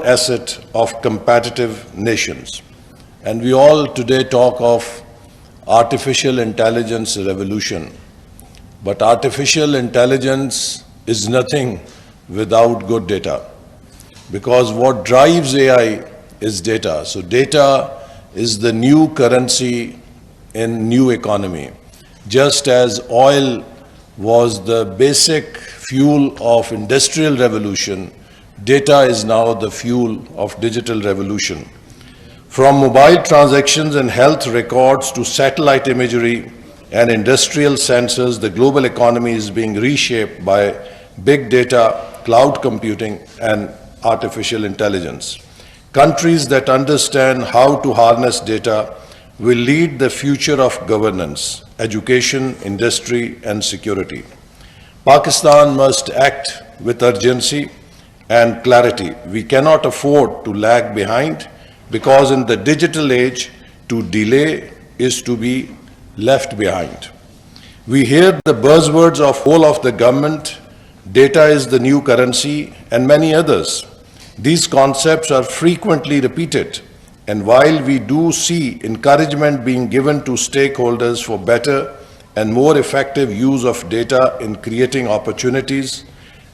asset of competitive nations. And we all today talk of artificial intelligence revolution. But artificial intelligence is nothing without good data. Because what drives AI is data. So data is the new currency in new economy. Just as oil was the basic fuel of industrial revolution, data is now the fuel of digital revolution. From mobile transactions and health records to satellite imagery and industrial sensors, the global economy is being reshaped by big data, cloud computing, and artificial intelligence. Countries that understand how to harness data will lead the future of governance, education, industry, and security. Pakistan must act with urgency and clarity. We cannot afford to lag behind because in the digital age, to delay is to be left behind. We hear the buzzwords of whole of the government, data is the new currency, and many others. These concepts are frequently repeated, and while we do see encouragement being given to stakeholders for better and more effective use of data in creating opportunities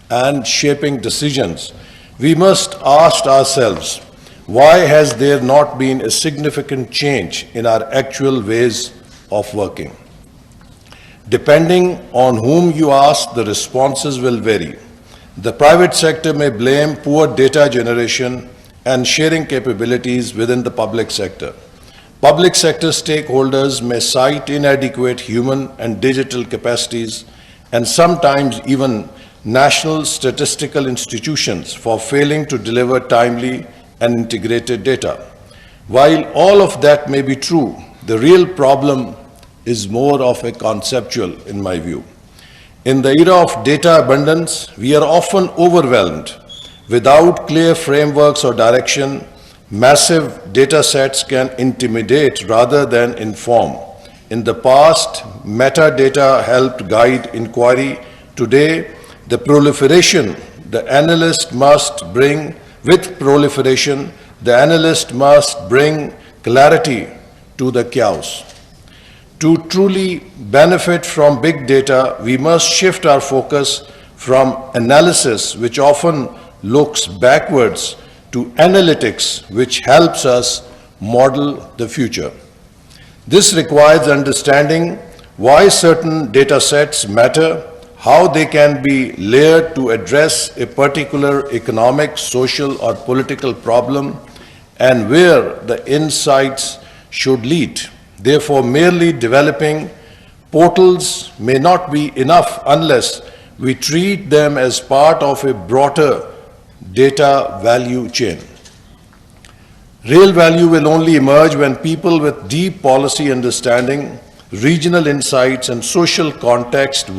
and shaping decisions, we must ask ourselves, why has there not been a significant change in our actual ways of working? Depending on whom you ask, the responses will vary. The private sector may blame poor data generation and sharing capabilities within the public sector. Public sector stakeholders may cite inadequate human and digital capacities and sometimes even national statistical institutions for failing to deliver timely and integrated data. While all of that may be true, the real problem is more of a conceptual, in my view. In the era of data abundance, we are often overwhelmed. Without clear frameworks or direction, massive data sets can intimidate rather than inform. In the past, metadata helped guide inquiry. Today, the proliferation the analyst must bring clarity to the chaos. To truly benefit from big data, we must shift our focus from analysis, which often looks backwards, to analytics, which helps us model the future. This requires understanding why certain data sets matter, how they can be layered to address a particular economic, social, or political problem, and where the insights should lead. Therefore, merely developing portals may not be enough unless we treat them as part of a broader data value chain. Real value will only emerge when people with deep policy understanding, regional insights, and social context